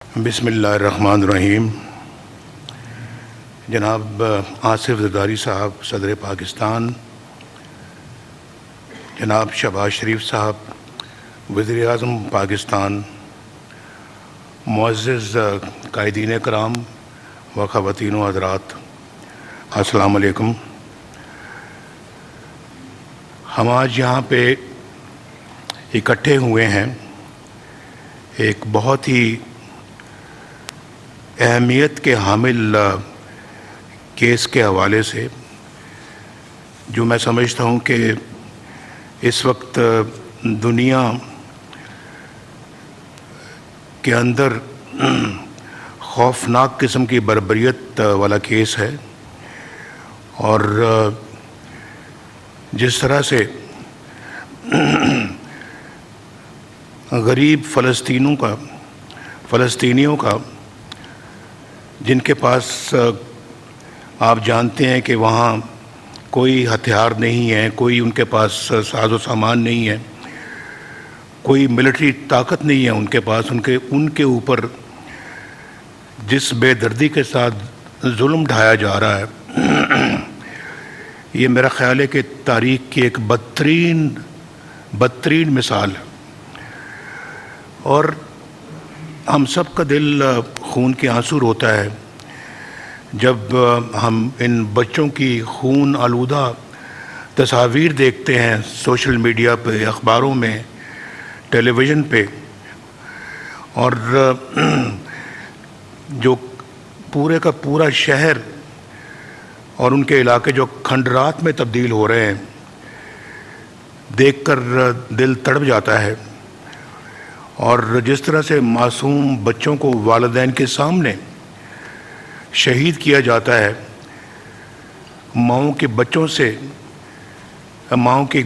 بسم اللہ الرحمن الرحیم۔ جناب آصف زرداری صاحب صدر پاکستان، جناب شہباز شریف صاحب وزیر اعظم پاکستان، معزز قائدین کرام و خواتین و حضرات، السلام علیکم۔ ہم آج یہاں پہ اکٹھے ہوئے ہیں ایک بہت ہی اہمیت کے حامل کیس کے حوالے سے، جو میں سمجھتا ہوں کہ اس وقت دنیا کے اندر خوفناک قسم کی بربریت والا کیس ہے، اور جس طرح سے غریب فلسطینیوں کا جن کے پاس آپ جانتے ہیں کہ وہاں کوئی ہتھیار نہیں ہے، کوئی ان کے پاس ساز و سامان نہیں ہے، کوئی ملٹری طاقت نہیں ہے ان کے پاس، ان کے اوپر جس بے دردی کے ساتھ ظلم ڈھایا جا رہا ہے، یہ میرا خیال ہے کہ تاریخ کی ایک بدترین مثال ہے، اور ہم سب کا دل خون کے آنسو روتا ہے جب ہم ان بچوں کی خون آلودہ تصاویر دیکھتے ہیں سوشل میڈیا پہ، اخباروں میں، ٹیلی ویژن پہ، اور جو پورے کا پورا شہر اور ان کے علاقے جو کھنڈرات میں تبدیل ہو رہے ہیں، دیکھ کر دل تڑپ جاتا ہے۔ اور جس طرح سے معصوم بچوں کو والدین کے سامنے شہید کیا جاتا ہے، ماؤں کی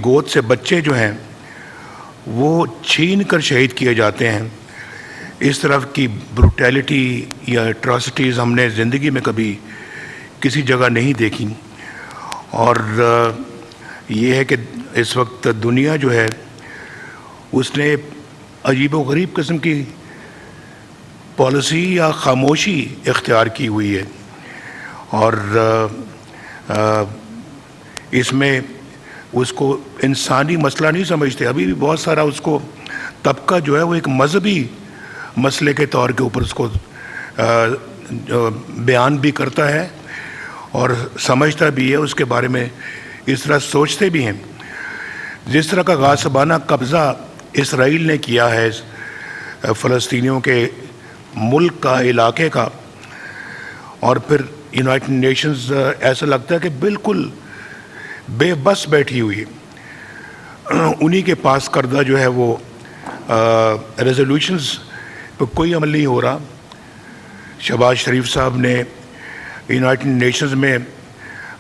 گود سے بچے جو ہیں وہ چھین کر شہید کیے جاتے ہیں، اس طرح کی بروٹیلٹی یا اٹراسٹیز ہم نے زندگی میں کبھی کسی جگہ نہیں دیکھی۔ اور یہ ہے کہ اس وقت دنیا جو ہے اس نے عجیب و غریب قسم کی پالیسی یا خاموشی اختیار کی ہوئی ہے، اور اس میں اس کو انسانی مسئلہ نہیں سمجھتے۔ ابھی بھی بہت سارا اس کو طبقہ جو ہے وہ ایک مذہبی مسئلے کے طور کے اوپر اس کو بیان بھی کرتا ہے اور سمجھتا بھی ہے، اس کے بارے میں اس طرح سوچتے بھی ہیں۔ جس طرح کا غاصبانہ قبضہ اسرائیل نے کیا ہے فلسطینیوں کے ملک کا، علاقے کا، اور پھر یونائٹڈ نیشنز ایسا لگتا ہے کہ بالکل بے بس بیٹھی ہوئی ہے، انہی کے پاس کردہ جو ہے وہ ریزولوشنز پہ کوئی عمل نہیں ہو رہا۔ شہباز شریف صاحب نے یونائٹڈ نیشنز میں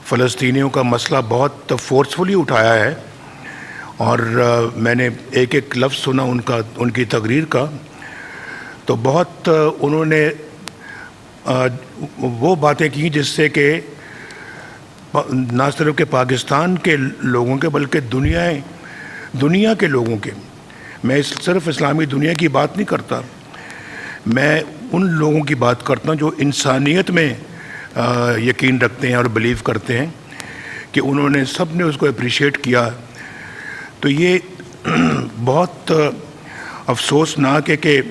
فلسطینیوں کا مسئلہ بہت فورسفلی اٹھایا ہے، اور میں نے ایک ایک لفظ سنا ان کی تقریر کا، تو بہت انہوں نے وہ باتیں کی جس سے کہ نہ صرف کہ پاکستان کے لوگوں کے بلکہ دنیا کے لوگوں کے، میں صرف اسلامی دنیا کی بات نہیں کرتا، میں ان لوگوں کی بات کرتا ہوں جو انسانیت میں یقین رکھتے ہیں اور بلیو کرتے ہیں، کہ انہوں نے سب نے اس کو اپریشیٹ کیا۔ تو یہ بہت افسوسناک ہے کہ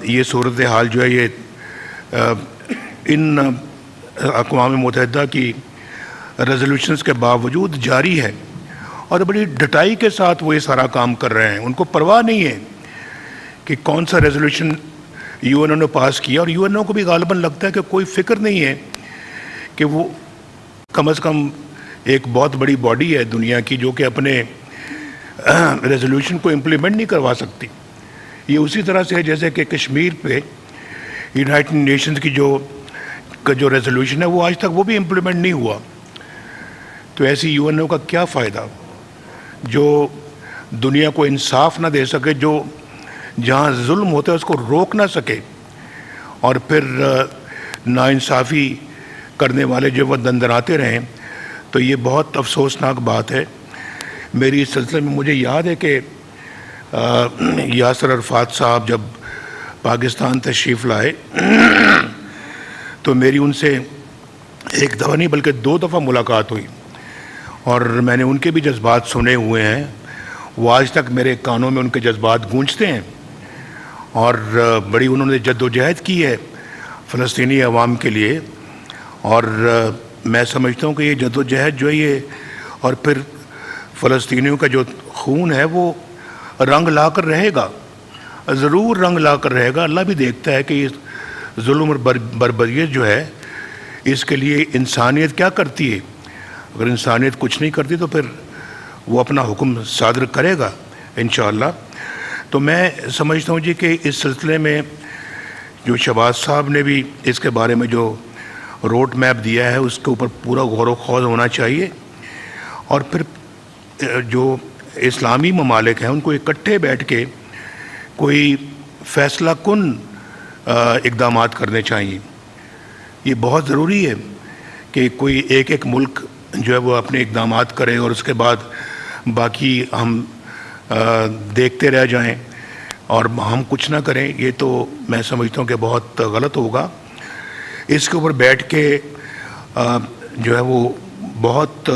یہ صورتحال جو ہے یہ ان اقوام متحدہ کی ریزولوشنز کے باوجود جاری ہے، اور بڑی ڈٹائی کے ساتھ وہ یہ سارا کام کر رہے ہیں۔ ان کو پرواہ نہیں ہے کہ کون سا ریزولوشن یو این او نے پاس کیا، اور یو این او کو بھی غالباً لگتا ہے کہ کوئی فکر نہیں ہے کہ وہ کم از کم ایک بہت بڑی باڈی ہے دنیا کی جو کہ اپنے ریزولوشن کو امپلیمنٹ نہیں کروا سکتی۔ یہ اسی طرح سے ہے جیسے کہ کشمیر پہ یونائٹڈ نیشنز کی جو ریزولوشن ہے وہ آج تک وہ بھی امپلیمنٹ نہیں ہوا۔ تو ایسی یو این او کا کیا فائدہ جو دنیا کو انصاف نہ دے سکے، جو جہاں ظلم ہوتا ہے اس کو روک نہ سکے، اور پھر ناانصافی کرنے والے جو وہ دندناتے رہیں۔ تو یہ بہت افسوسناک بات ہے۔ میری اس سلسلے میں مجھے یاد ہے کہ یاسر عرفات صاحب جب پاکستان تشریف لائے تو میری ان سے ایک دفعہ نہیں بلکہ 2 دفعہ ملاقات ہوئی، اور میں نے ان کے بھی جذبات سنے ہوئے ہیں. وہ آج تک میرے کانوں میں ان کے جذبات گونجتے ہیں، اور بڑی انہوں نے جد و جہد کی ہے فلسطینی عوام کے لیے. اور میں سمجھتا ہوں کہ یہ جد و جہد جو ہے یہ، اور پھر فلسطینیوں کا جو خون ہے وہ رنگ لا کر رہے گا، ضرور رنگ لا کر رہے گا. اللہ بھی دیکھتا ہے کہ یہ ظلم اور بربریت جو ہے اس کے لیے انسانیت کیا کرتی ہے. اگر انسانیت کچھ نہیں کرتی تو پھر وہ اپنا حکم صادر کرے گا انشاءاللہ. تو میں سمجھتا ہوں جی کہ اس سلسلے میں جو شہباز صاحب نے بھی اس کے بارے میں جو روڈ میپ دیا ہے اس کے اوپر پورا غور و خوض ہونا چاہیے، اور پھر جو اسلامی ممالک ہیں ان کو اکٹھے بیٹھ کے کوئی فیصلہ کن اقدامات کرنے چاہیے. یہ بہت ضروری ہے کہ کوئی ایک ملک جو ہے وہ اپنے اقدامات کرے اور اس کے بعد باقی ہم دیکھتے رہ جائیں اور ہم کچھ نہ کریں. یہ تو میں سمجھتا ہوں کہ بہت غلط ہوگا. اس کے اوپر بیٹھ کے جو ہے وہ بہت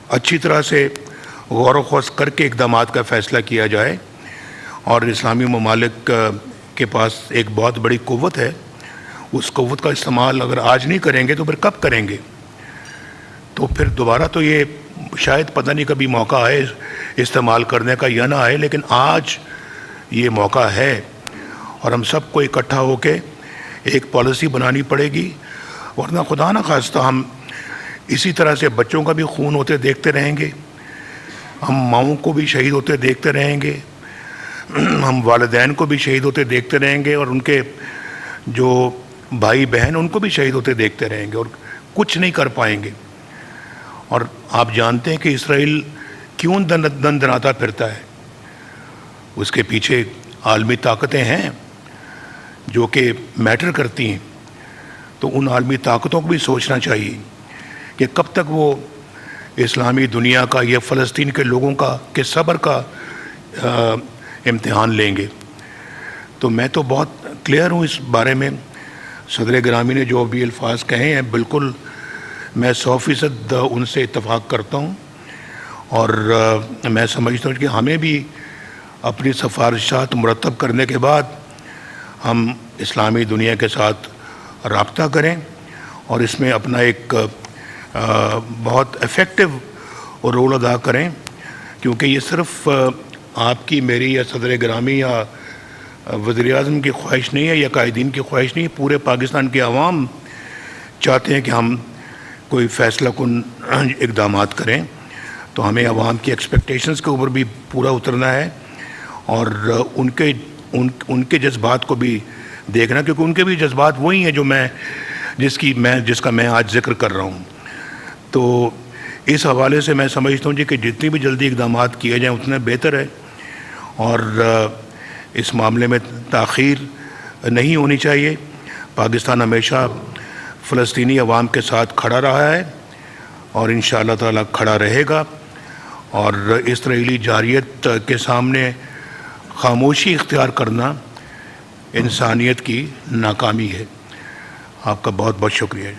اچھی طرح سے غور و خوض کر کے اقدامات کا فیصلہ کیا جائے. اور اسلامی ممالک کے پاس ایک بہت بڑی قوت ہے، اس قوت کا استعمال اگر آج نہیں کریں گے تو پھر کب کریں گے؟ تو پھر دوبارہ تو یہ شاید پتہ نہیں کبھی موقع آئے استعمال کرنے کا یا نہ آئے، لیکن آج یہ موقع ہے اور ہم سب کو اکٹھا ہو کے ایک پالیسی بنانی پڑے گی. ورنہ خدا نہ خواستہ ہم اسی طرح سے بچوں کا بھی خون ہوتے دیکھتے رہیں گے، ہم ماؤں کو بھی شہید ہوتے دیکھتے رہیں گے، ہم والدین کو بھی شہید ہوتے دیکھتے رہیں گے، اور ان کے جو بھائی بہن ان کو بھی شہید ہوتے دیکھتے رہیں گے اور کچھ نہیں کر پائیں گے. اور آپ جانتے ہیں کہ اسرائیل کیوں دن دناتا پھرتا ہے؟ اس کے پیچھے عالمی طاقتیں ہیں جو کہ میٹر کرتی ہیں. تو ان عالمی طاقتوں کو بھی سوچنا چاہیے کہ کب تک وہ اسلامی دنیا کا یا فلسطین کے لوگوں کا کہ صبر کا امتحان لیں گے. تو میں تو بہت کلیئر ہوں اس بارے میں. صدر گرامی نے جو بھی الفاظ کہے ہیں بالکل میں 100% ان سے اتفاق کرتا ہوں، اور میں سمجھتا ہوں کہ ہمیں بھی اپنی سفارشات مرتب کرنے کے بعد ہم اسلامی دنیا کے ساتھ رابطہ کریں اور اس میں اپنا ایک بہت ایفیکٹو رول ادا کریں. کیونکہ یہ صرف آپ کی میری یا صدر گرامی یا وزیر اعظم کی خواہش نہیں ہے یا قائدین کی خواہش نہیں ہے، پورے پاکستان کے عوام چاہتے ہیں کہ ہم کوئی فیصلہ کن اقدامات کریں. تو ہمیں عوام کی ایکسپیکٹیشنز کے اوپر بھی پورا اترنا ہے اور ان کے جذبات کو بھی دیکھنا، کیونکہ ان کے بھی جذبات وہی ہیں جو جس کا میں آج ذکر کر رہا ہوں. تو اس حوالے سے میں سمجھتا ہوں جی کہ جتنی بھی جلدی اقدامات کیے جائیں اتنا بہتر ہے، اور اس معاملے میں تاخیر نہیں ہونی چاہیے. پاکستان ہمیشہ فلسطینی عوام کے ساتھ کھڑا رہا ہے اور انشاءاللہ تعالیٰ کھڑا رہے گا. اور اسرائیلی جارحیت کے سامنے خاموشی اختیار کرنا انسانیت کی ناکامی ہے. آپ کا بہت بہت شکریہ.